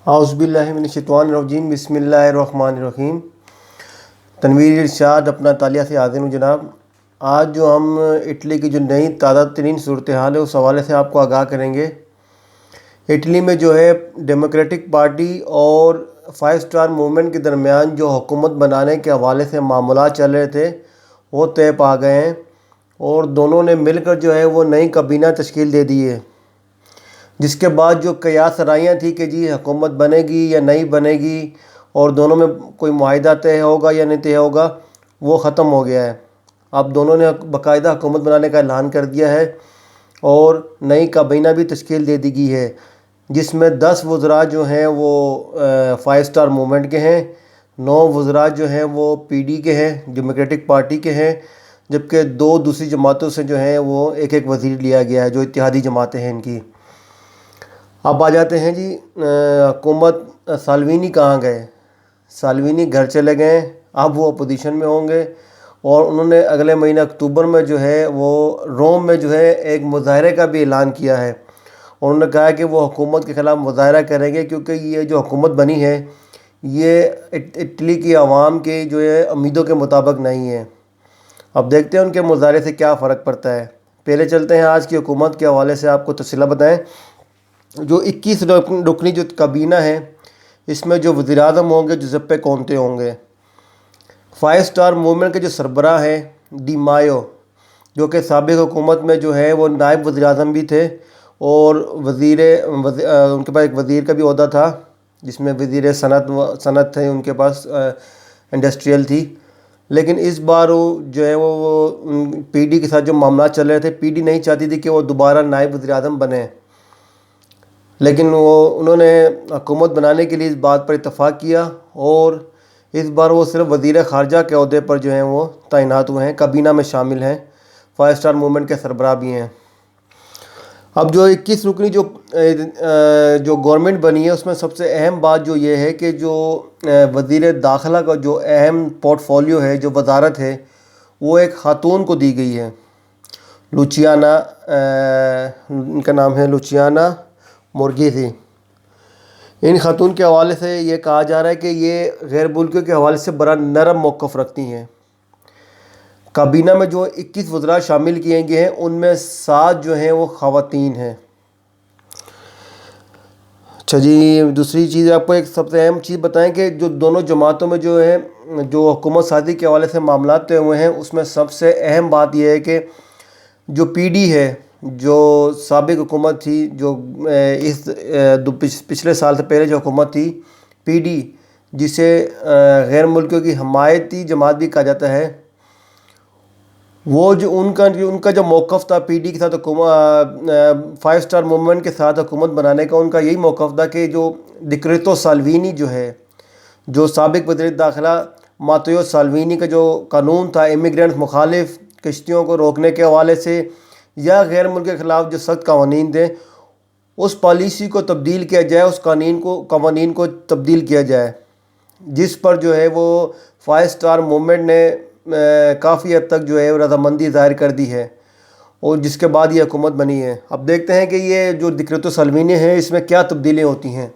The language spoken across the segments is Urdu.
اعوذ باللہ من الشیطان الرجیم، بسم اللہ الرحمن الرحیم۔ تنویر ارشاد اپنا تعلیہ سے حاضر ہوں جناب۔ آج جو ہم اٹلی کی جو نئی تازہ ترین صورتحال ہے اس حوالے سے آپ کو آگاہ کریں گے۔ اٹلی میں جو ہے ڈیموکریٹک پارٹی اور 5 اسٹار موومنٹ کے درمیان جو حکومت بنانے کے حوالے سے معاملات چل رہے تھے وہ طے پا گئے ہیں، اور دونوں نے مل کر جو ہے وہ نئی کابینہ تشکیل دے دی ہے، جس کے بعد جو قیاس رائیاں تھی کہ جی حکومت بنے گی یا نہیں بنے گی اور دونوں میں کوئی معاہدہ طے ہوگا یا نہیں طے ہوگا، وہ ختم ہو گیا ہے۔ اب دونوں نے باقاعدہ حکومت بنانے کا اعلان کر دیا ہے اور نئی کابینہ بھی تشکیل دے دی گئی ہے، جس میں 10 وزراء جو ہیں وہ 5 اسٹار موومنٹ کے ہیں، 9 وزراء جو ہیں وہ پی ڈی کے ہیں، ڈیموکریٹک پارٹی کے ہیں، جبکہ 2 دوسری جماعتوں سے جو ہیں وہ ایک وزیر لیا گیا ہے جو اتحادی جماعتیں ہیں ان کی۔ اب آ جاتے ہیں جی حکومت سالوینی کہاں گئے؟ سالوینی گھر چلے گئے، اب وہ اپوزیشن میں ہوں گے، اور انہوں نے اگلے مہینہ اکتوبر میں جو ہے وہ روم میں جو ہے ایک مظاہرے کا بھی اعلان کیا ہے۔ انہوں نے کہا کہ وہ حکومت کے خلاف مظاہرہ کریں گے، کیونکہ یہ جو حکومت بنی ہے یہ اٹلی کی عوام کے جو ہے امیدوں کے مطابق نہیں ہے۔ اب دیکھتے ہیں ان کے مظاہرے سے کیا فرق پڑتا ہے۔ پہلے چلتے ہیں آج کی حکومت کے حوالے سے آپ کو تفصیلات بتائیں۔ جو 21 رکنی جو کابینہ ہے، اس میں جو وزیر اعظم ہوں گے جوزپے کونتے ہوں گے۔ 5 اسٹار موومنٹ کے جو سربراہ ہیں ڈی مایو، جو کہ سابق حکومت میں جو ہے وہ نائب وزیر اعظم بھی تھے، اور ان کے پاس ایک وزیر کا بھی عہدہ تھا، جس میں وزیر صنعت تھے ان کے پاس، انڈسٹریل تھی۔ لیکن اس بار وہ جو ہے وہ پی ڈی کے ساتھ جو معاملات چل رہے تھے، پی ڈی نہیں چاہتی تھی کہ وہ دوبارہ نائب وزیر اعظم بنے، لیکن انہوں نے حکومت بنانے کے لیے اس بات پر اتفاق کیا، اور اس بار وہ صرف وزیر خارجہ کے عہدے پر جو ہیں وہ تعینات ہوئے ہیں، کابینہ میں شامل ہیں، 5 اسٹار موومنٹ کے سربراہ بھی ہیں۔ اب جو 21 رکنی جو گورنمنٹ بنی ہے، اس میں سب سے اہم بات جو یہ ہے کہ جو وزیر داخلہ کا جو اہم پورٹ فولیو ہے، جو وزارت ہے، وہ ایک خاتون کو دی گئی ہے، لوچیانا، ان کا نام ہے لوچیانا مورگیزی۔ ان خاتون کے حوالے سے یہ کہا جا رہا ہے کہ یہ غیر ملکیوں کے حوالے سے بڑا نرم موقف رکھتی ہیں۔ کابینہ میں جو 21 وزراء شامل کیے گئے ہیں، ان میں 7 جو ہیں وہ خواتین ہیں۔ اچھا جی، دوسری چیز آپ کو ایک سب سے اہم چیز بتائیں کہ جو دونوں جماعتوں میں جو ہے جو حکومت سازی کے حوالے سے معاملات طے ہوئے ہیں، اس میں سب سے اہم بات یہ ہے کہ جو پی ڈی ہے، جو سابق حکومت تھی، جو پچھلے سال سے پہلے جو حکومت تھی، پی ڈی، جسے غیر ملکیوں کی حمایتی جماعت بھی کہا جاتا ہے، وہ جو ان کا جو موقف تھا پی ڈی کے ساتھ 5 اسٹار موومنٹ کے ساتھ حکومت بنانے کا، ان کا یہی موقف تھا کہ جو ڈکریتو سالوینی جو ہے، جو سابق وزیر داخلہ ماتیو سالوینی کا جو قانون تھا امیگرینٹ مخالف کشتیوں کو روکنے کے حوالے سے، یا غیر ملک کے خلاف جو سخت قوانین تھے، اس پالیسی کو تبدیل کیا جائے، اس قوانین کو تبدیل کیا جائے، جس پر جو ہے وہ 5 اسٹار موومنٹ نے کافی حد تک جو ہے رضامندی ظاہر کر دی ہے، اور جس کے بعد یہ حکومت بنی ہے۔ اب دیکھتے ہیں کہ یہ جو ڈکریتو سالوینی ہے، اس میں کیا تبدیلیاں ہوتی ہیں۔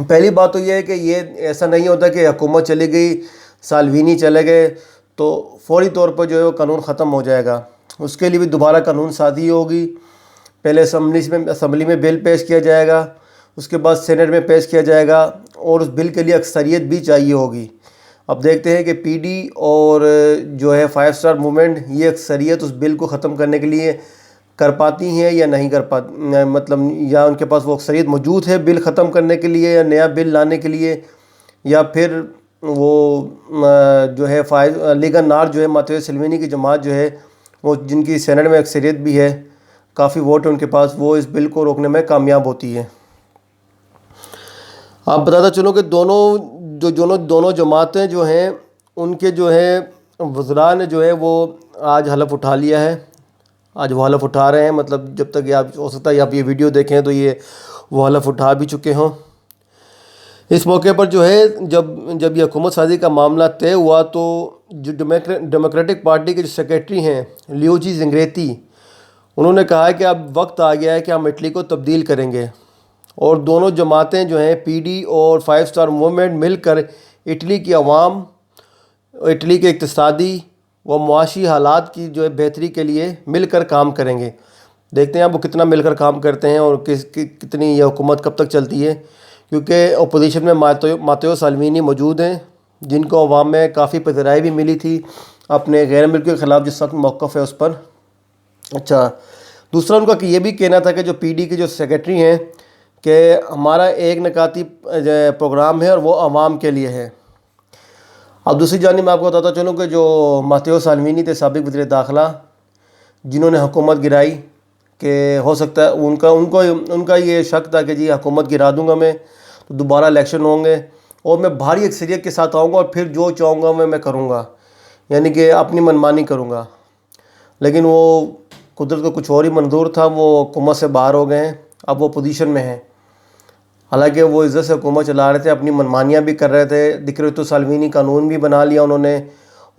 پہلی بات تو یہ ہے کہ یہ ایسا نہیں ہوتا کہ حکومت چلی گئی، سالوینی چلے گئے تو فوری طور پر جو ہے وہ قانون ختم ہو جائے گا۔ اس کے لیے بھی دوبارہ قانون سازی ہوگی۔ پہلے اسمبلی میں بل پیش کیا جائے گا، اس کے بعد سینٹ میں پیش کیا جائے گا، اور اس بل کے لیے اکثریت بھی چاہیے ہوگی۔ اب دیکھتے ہیں کہ پی ڈی اور جو ہے 5 اسٹار موومنٹ، یہ اکثریت اس بل کو ختم کرنے کے لیے کر پاتی ہیں یا نہیں کر پاتی، مطلب یا ان کے پاس وہ اکثریت موجود ہے بل ختم کرنے کے لیے یا نیا بل لانے کے لیے، یا پھر وہ جو ہے لیگا نارڈ جو ہے ماتیو سالوینی کی جماعت جو ہے، وہ جن کی سینٹ میں اکثریت بھی ہے، کافی ووٹ ہے ان کے پاس، وہ اس بل کو روکنے میں کامیاب ہوتی ہے۔ آپ بتاتا چلوں کہ دونوں جماعتیں جو ہیں، ان کے جو ہے وزراء نے جو ہے وہ آج حلف اٹھا لیا ہے۔ آج وہ حلف اٹھا رہے ہیں، مطلب جب تک آپ ہو سکتا ہے آپ یہ ویڈیو دیکھیں تو یہ وہ حلف اٹھا بھی چکے ہوں۔ اس موقع پر جو ہے جب یہ حکومت سازی کا معاملہ طے ہوا، تو جو ڈیموکریٹک پارٹی کے جو سیکریٹری ہیں لیوجی زنگریتی، انہوں نے کہا ہے کہ اب وقت آ گیا ہے کہ ہم اٹلی کو تبدیل کریں گے، اور دونوں جماعتیں جو ہیں پی ڈی اور 5 اسٹار موومنٹ مل کر اٹلی کی عوام، اٹلی کے اقتصادی و معاشی حالات کی جو ہے بہتری کے لیے مل کر کام کریں گے۔ دیکھتے ہیں اب وہ کتنا مل کر کام کرتے ہیں اور کتنی یہ حکومت کب تک چلتی ہے، کیونکہ اپوزیشن میں ماتیو سالوینی موجود ہیں جن کو عوام میں کافی پذیرائی بھی ملی تھی اپنے غیر ملکیوں کے خلاف جو سخت موقف ہے اس پر۔ اچھا، دوسرا ان کا کہ یہ بھی کہنا تھا کہ جو پی ڈی کے جو سیکریٹری ہیں کہ ہمارا ایک نکاتی پروگرام ہے اور وہ عوام کے لیے ہے۔ اب دوسری جانب میں آپ کو بتاتا چلوں کہ جو ماتیو سالوینی تھے سابق وزیر داخلہ، جنہوں نے حکومت گرائی، کہ ہو سکتا ہے ان کا یہ شک تھا کہ جی حکومت گرا دوں گا میں تو دوبارہ الیکشن ہوں گے اور میں بھاری اکثریت کے ساتھ آؤں گا اور پھر جو چاہوں گا میں کروں گا، یعنی کہ اپنی منمانی کروں گا۔ لیکن وہ قدرت کو کچھ اور ہی منظور تھا، وہ حکومت سے باہر ہو گئے ہیں، اب وہ پوزیشن میں ہیں۔ حالانکہ وہ عزت سے حکومت چلا رہے تھے، اپنی منمانیاں بھی کر رہے تھے، ڈکریٹو سالوینی قانون بھی بنا لیا انہوں نے،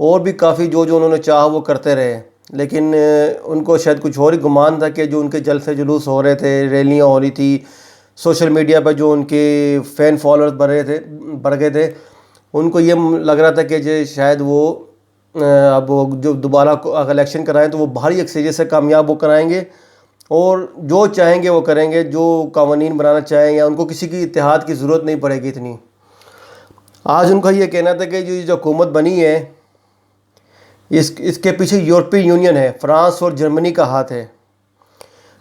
اور بھی کافی جو انہوں نے چاہا وہ کرتے رہے۔ لیکن ان کو شاید کچھ اور ہی گمان تھا کہ جو ان کے جلسے جلوس ہو رہے تھے، ریلیاں ہو رہی تھی، سوشل میڈیا پہ جو ان کے فین فالوورز بڑھ گئے تھے، ان کو یہ لگ رہا تھا کہ شاید وہ اب جو دوبارہ اگر الیکشن کرائیں تو وہ بھاری اکثریت سے کامیاب وہ کرائیں گے اور جو چاہیں گے وہ کریں گے، جو قوانین بنانا چاہیں، یا ان کو کسی کی اتحاد کی ضرورت نہیں پڑے گی اتنی۔ آج ان کا یہ کہنا تھا کہ جو حکومت بنی ہے اس کے پیچھے یورپی یونین ہے، فرانس اور جرمنی کا ہاتھ ہے۔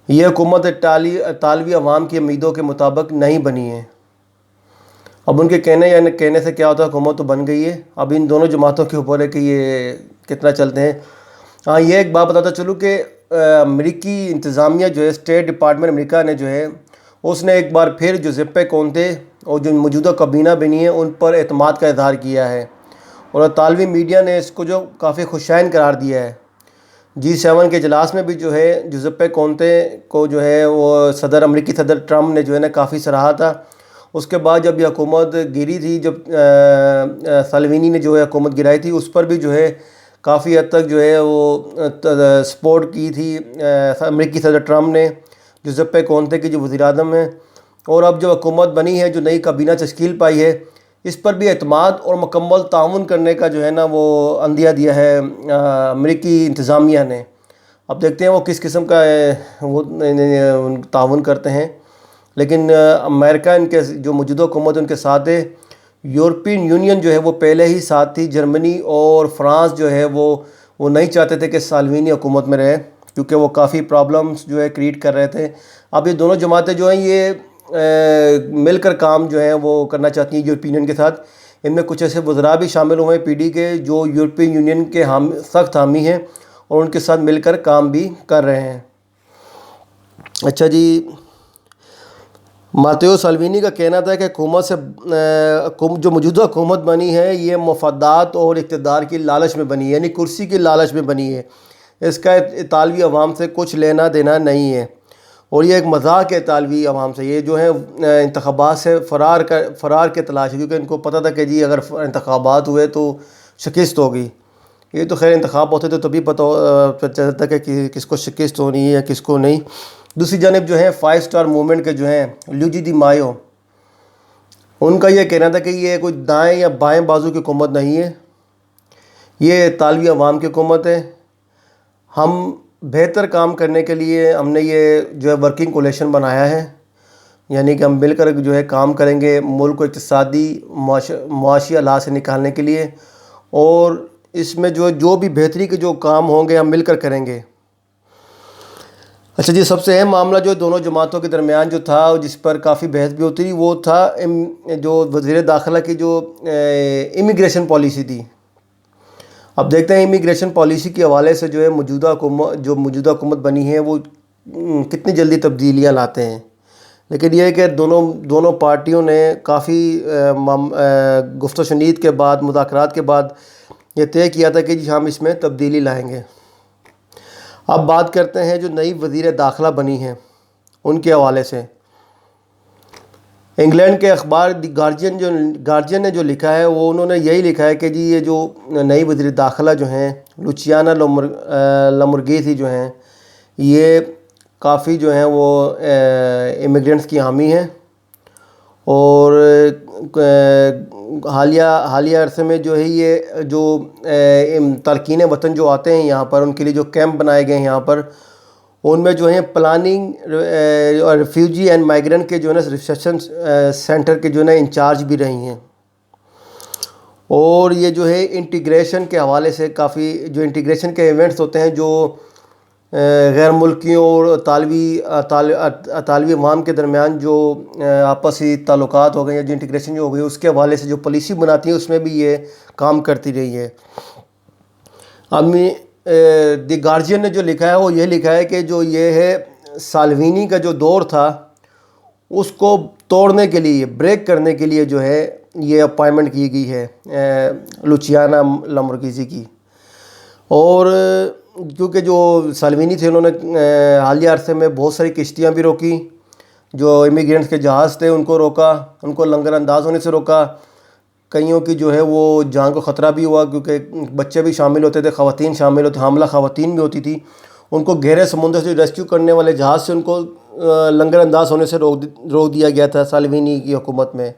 یہ حکومت اطالوی عوام کی امیدوں کے مطابق نہیں بنی ہے۔ اب ان کے کہنے سے کیا ہوتا ہے، حکومت تو بن گئی ہے، اب ان دونوں جماعتوں کے اوپر ہے کہ یہ کتنا چلتے ہیں۔ ہاں، یہ ایک بات بتاتا چلوں کہ امریکی انتظامیہ جو ہے، اسٹیٹ ڈپارٹمنٹ امریکہ نے جو ہے اس نے ایک بار پھر جوزیپے کونتے اور جو موجودہ کابینہ بنی ہے ان پر اعتماد کا اظہار کیا ہے، اور اطالوی میڈیا نے اس کو جو کافی خوشائن قرار دیا ہے۔ G7 کے اجلاس میں بھی جو ہے جوزیپے کونتے کو جو ہے وہ امریکی صدر ٹرمپ نے جو ہے نا کافی سراہا تھا۔ اس کے بعد جب یہ حکومت گری تھی، جب سالوینی نے جو ہے حکومت گرائی تھی، اس پر بھی جو ہے کافی حد تک جو ہے وہ سپورٹ کی تھی امریکی صدر ٹرمپ نے جوزیپے کونتے کی جو وزیر اعظم ہیں۔ اور اب جو حکومت بنی ہے، جو نئی کابینہ تشکیل پائی ہے، اس پر بھی اعتماد اور مکمل تعاون کرنے کا جو ہے نا وہ عندیہ دیا ہے امریکی انتظامیہ نے۔ اب دیکھتے ہیں وہ کس قسم کا وہ تعاون کرتے ہیں، لیکن امریکہ ان کے جو موجودہ حکومت ان کے ساتھ ہے۔ یورپین یونین جو ہے وہ پہلے ہی ساتھ تھی، جرمنی اور فرانس جو ہے وہ نہیں چاہتے تھے کہ سالوینی حکومت میں رہے، کیونکہ وہ کافی پرابلمس جو ہے کریٹ کر رہے تھے۔ اب یہ دونوں جماعتیں جو ہیں یہ مل کر کام جو ہیں وہ کرنا چاہتی ہیں یورپین یونین کے ساتھ۔ ان میں کچھ ایسے وزراء بھی شامل ہوئے ہیں پی ڈی کے جو یورپین یونین کے سخت حامی ہیں اور ان کے ساتھ مل کر کام بھی کر رہے ہیں۔ اچھا جی، ماتیو سالوینی کا کہنا تھا کہ حکومت سے جو موجودہ حکومت بنی ہے یہ مفادات اور اقتدار کی لالچ میں بنی ہے، یعنی کرسی کی لالچ میں بنی ہے، اس کا اطالوی عوام سے کچھ لینا دینا نہیں ہے، اور یہ ایک مذاق ہے اطالوی عوام سے۔ یہ جو ہے انتخابات سے فرار کے تلاش ہے، کیونکہ ان کو پتہ تھا کہ جی اگر انتخابات ہوئے تو شکست ہوگی۔ یہ تو خیر انتخاب ہوتے تو تبھی پتہ چلتا کہ کس کو شکست ہونی ہے یا کس کو نہیں۔ دوسری جانب جو ہے 5 اسٹار موومنٹ کے جو ہیں لوجی دی مایو، ان کا یہ کہنا تھا کہ یہ کوئی دائیں یا بائیں بازو کی حکومت نہیں ہے، یہ اطالوی عوام کی حکومت ہے۔ ہم بہتر کام کرنے کے لیے ہم نے یہ جو ہے ورکنگ کولیشن بنایا ہے، یعنی کہ ہم مل کر جو ہے کام کریں گے ملک کو اقتصادی معاشی حالات سے نکالنے کے لیے، اور اس میں جو بھی بہتری کے جو کام ہوں گے ہم مل کر کریں گے۔ اچھا جی، سب سے اہم معاملہ جو دونوں جماعتوں کے درمیان جو تھا، جس پر کافی بحث بھی ہوتی رہی، وہ تھا جو وزیر داخلہ کی جو امیگریشن پالیسی تھی۔ اب دیکھتے ہیں امیگریشن پالیسی کے حوالے سے جو ہے موجودہ حکومت بنی ہے وہ کتنی جلدی تبدیلیاں لاتے ہیں۔ لیکن یہ ہے کہ دونوں پارٹیوں نے کافی گفت و شنید کے بعد، مذاکرات کے بعد یہ طے کیا تھا کہ جی ہم اس میں تبدیلی لائیں گے۔ اب بات کرتے ہیں جو نئی وزیر داخلہ بنی ہیں ان کے حوالے سے۔ انگلینڈ کے اخبار دی گارجین نے جو لکھا ہے وہ انہوں نے یہی لکھا ہے کہ جی یہ جو نئی وزیر داخلہ جو ہیں لوچیانا لامورگیسی جو ہیں، یہ کافی جو ہیں وہ امیگرینٹس کی حامی ہیں، اور حالیہ عرصے میں جو ہے یہ جو تارکین وطن جو آتے ہیں یہاں پر، ان کے لیے جو کیمپ بنائے گئے ہیں یہاں پر، ان میں جو ہے پلاننگ ریفیوجی اینڈ مائیگرنٹ کے جو ہے نا ریسیپشن سینٹر کے جو ہے نا انچارج بھی رہی ہیں. اور یہ جو ہے انٹیگریشن کے حوالے سے کافی جو انٹیگریشن کے ایونٹس ہوتے ہیں جو غیر ملکیوں اور طالبی عوام کے درمیان جو آپسی تعلقات ہو گئے یا جو انٹیگریشن جو ہو گئی، اس کے حوالے سے جو پالیسی بناتی ہیں اس میں بھی یہ کام کرتی رہی ہے. اب دی گارجین نے جو لکھا ہے وہ یہ لکھا ہے کہ جو یہ ہے سالوینی کا جو دور تھا اس کو توڑنے کے لیے، بریک کرنے کے لیے جو ہے یہ اپائنٹمنٹ کی گئی ہے لوچیانا لامورگیزی کی. اور کیونکہ جو سالوینی تھے انہوں نے حالیہ عرصے میں بہت ساری کشتیاں بھی روکی، جو امیگرینٹس کے جہاز تھے ان کو روکا، ان کو لنگر انداز ہونے سے روکا. کئیوں کی جو ہے وہ جان کو خطرہ بھی ہوا کیونکہ بچے بھی شامل ہوتے تھے، خواتین شامل ہوتے، حاملہ خواتین بھی ہوتی تھی. ان کو گہرے سمندر سے ریسکیو کرنے والے جہاز سے ان کو لنگر انداز ہونے سے روک دیا گیا تھا سالوینی کی حکومت میں.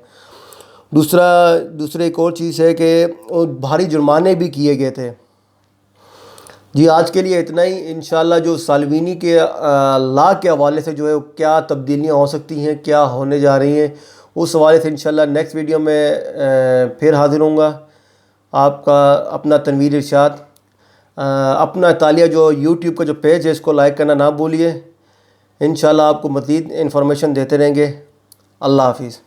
دوسرا ایک اور چیز ہے کہ بھاری جرمانے بھی کیے گئے تھے. جی آج کے لیے اتنا ہی. انشاءاللہ جو سالوینی کے لا کے حوالے سے جو ہے کیا تبدیلیاں ہو سکتی ہیں، کیا ہونے جا رہی ہیں، اس حوالے سے انشاءاللہ نیکسٹ ویڈیو میں پھر حاضر ہوں گا. آپ کا اپنا تنویر ارشاد. اپنا اطالیہ جو یوٹیوب کا جو پیج ہے اس کو لائک کرنا نہ بھولیے. انشاءاللہ آپ کو مزید انفارمیشن دیتے رہیں گے. اللہ حافظ.